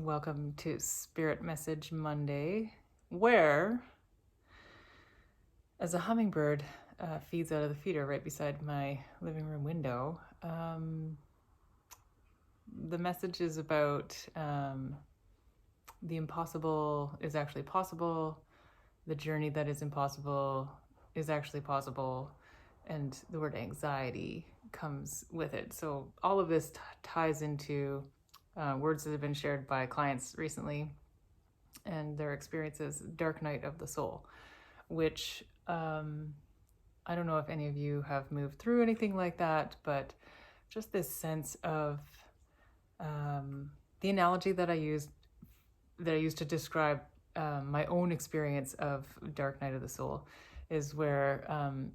Welcome to Spirit Message Monday, where, as a hummingbird feeds out of the feeder right beside my living room window, the message is about the impossible is actually possible, the journey that is impossible is actually possible, and the word anxiety comes with it. So all of this ties into words that have been shared by clients recently and their experiences, dark night of the soul, which I don't know if any of you have moved through anything like that, but just this sense of the analogy that I used to describe my own experience of dark night of the soul is where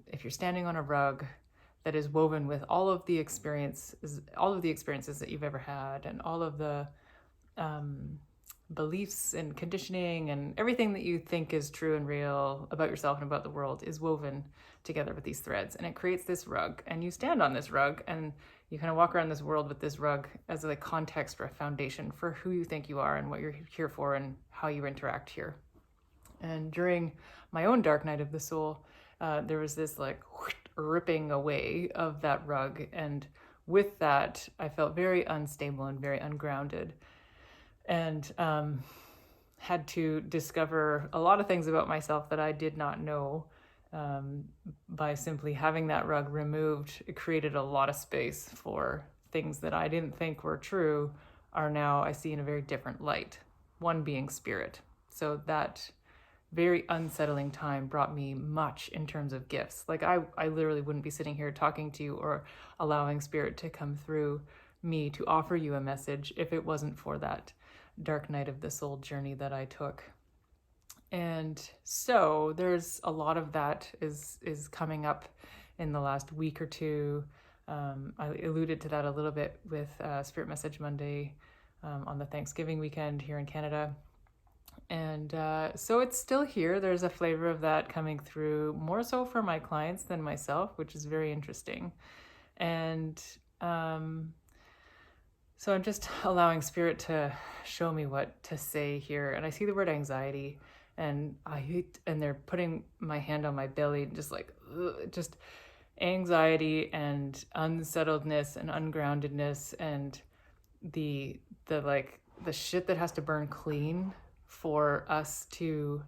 if you're standing on a rug that is woven with all of the experiences that you've ever had, and all of the beliefs and conditioning and everything that you think is true and real about yourself and about the world is woven together with these threads, and it creates this rug, and you stand on this rug and you kind of walk around this world with this rug as a context or a foundation for who you think you are and what you're here for and how you interact here. And during my own dark night of the soul, there was this ripping away of that rug, and with that I felt very unstable and very ungrounded, and had to discover a lot of things about myself that I did not know. By simply having that rug removed, it created a lot of space for things that I didn't think were true are now I see in a very different light, one being spirit. So that very unsettling time brought me much in terms of gifts. I literally wouldn't be sitting here talking to you or allowing spirit to come through me to offer you a message if it wasn't for that dark night of the soul journey that I took. And so there's a lot of that is coming up in the last week or two. I alluded to that a little bit with Spirit Message Monday on the Thanksgiving weekend here in Canada. And so it's still here. There's a flavor of that coming through, more so for my clients than myself, which is very interesting. And so I'm just allowing spirit to show me what to say here. And I see the word anxiety, and they're putting my hand on my belly, just just anxiety and unsettledness and ungroundedness and the shit that has to burn clean for us to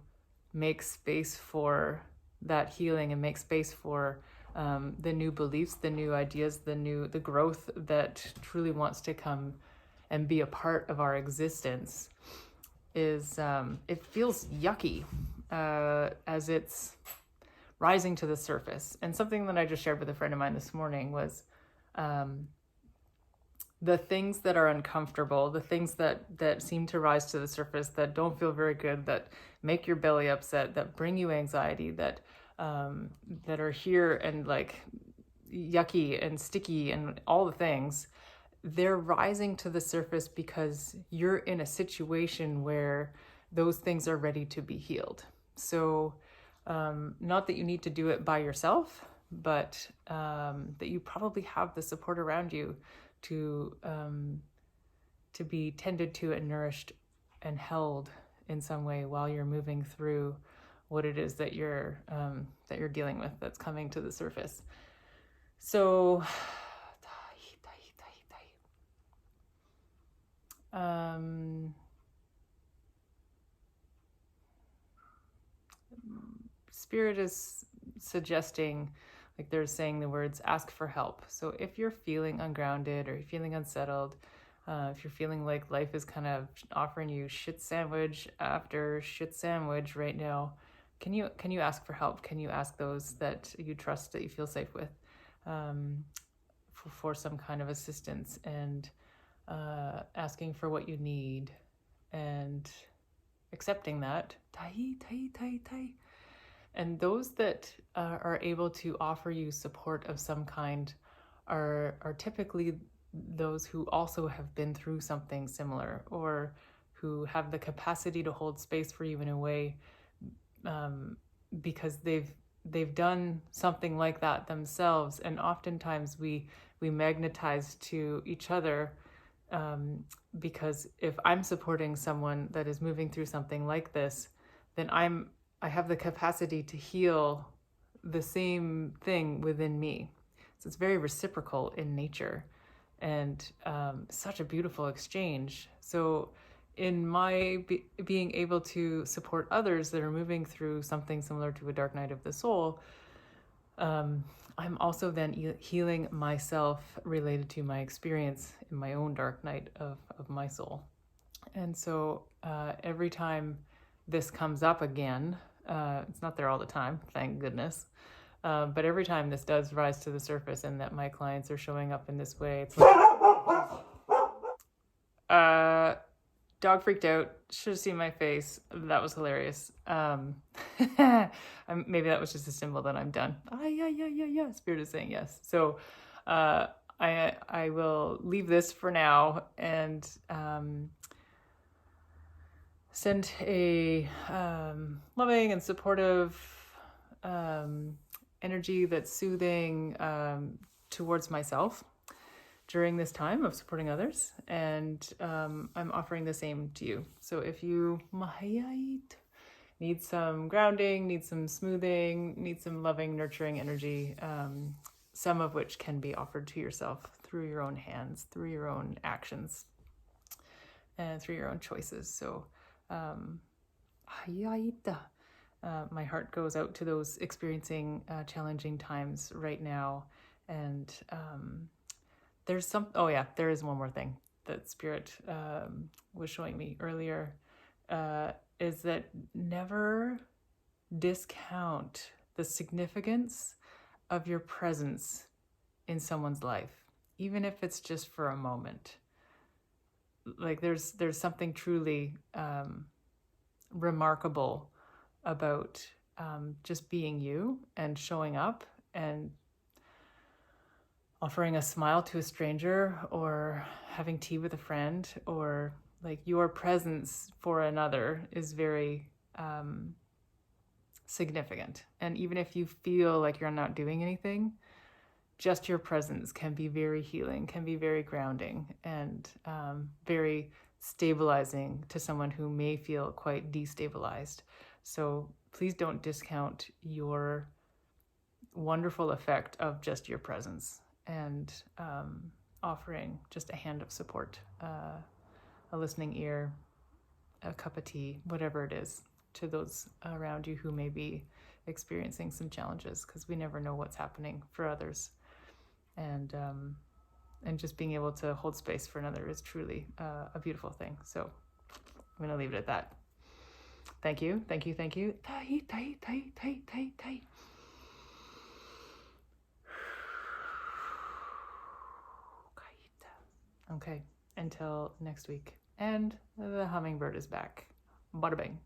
make space for that healing and make space for the new beliefs, the new ideas, the growth that truly wants to come and be a part of our existence is it feels yucky as it's rising to the surface. And something that I just shared with a friend of mine this morning was the things that are uncomfortable, the things that seem to rise to the surface that don't feel very good, that make your belly upset, that bring you anxiety, that are here and yucky and sticky and all the things, they're rising to the surface because you're in a situation where those things are ready to be healed. So not that you need to do it by yourself, but that you probably have the support around you to be tended to and nourished and held in some way while you're moving through what it is that you're dealing with that's coming to the surface. So spirit is suggesting, they're saying the words, ask for help. So if you're feeling ungrounded or you're feeling unsettled, if you're feeling like life is kind of offering you shit sandwich after shit sandwich right now, can you ask for help? Can you ask those that you trust, that you feel safe with, for some kind of assistance, and asking for what you need and accepting that. And those that are able to offer you support of some kind are typically those who also have been through something similar, or who have the capacity to hold space for you in a way because they've done something like that themselves. And oftentimes we magnetize to each other Because if I'm supporting someone that is moving through something like this, then I have the capacity to heal the same thing within me. So it's very reciprocal in nature, and such a beautiful exchange. So in my being able to support others that are moving through something similar to a dark night of the soul, I'm also then healing myself related to my experience in my own dark night of my soul. And so every time this comes up again, it's not there all the time, thank goodness. But every time this does rise to the surface and that my clients are showing up in this way, it's like, dog freaked out. Should have seen my face. That was hilarious. Maybe that was just a symbol that I'm done. Yeah. Spirit is saying yes. So I will leave this for now and send a loving and supportive energy that's soothing towards myself during this time of supporting others, and I'm offering the same to you. So if you need some grounding, need some smoothing, need some loving, nurturing energy, some of which can be offered to yourself through your own hands, through your own actions, and through your own choices. So my heart goes out to those experiencing challenging times right now. And there is one more thing that Spirit was showing me earlier, is that never discount the significance of your presence in someone's life, even if it's just for a moment. Like there's something truly remarkable about just being you and showing up and offering a smile to a stranger, or having tea with a friend, or like your presence for another is very significant. And even if you feel like you're not doing anything, just your presence can be very healing, can be very grounding, and very stabilizing to someone who may feel quite destabilized. So please don't discount your wonderful effect of just your presence, and offering just a hand of support, a listening ear, a cup of tea, whatever it is, to those around you who may be experiencing some challenges, because we never know what's happening for others. And just being able to hold space for another is truly a beautiful thing. So I'm going to leave it at that. Thank you. Okay, until next week. And the hummingbird is back. Bada bing.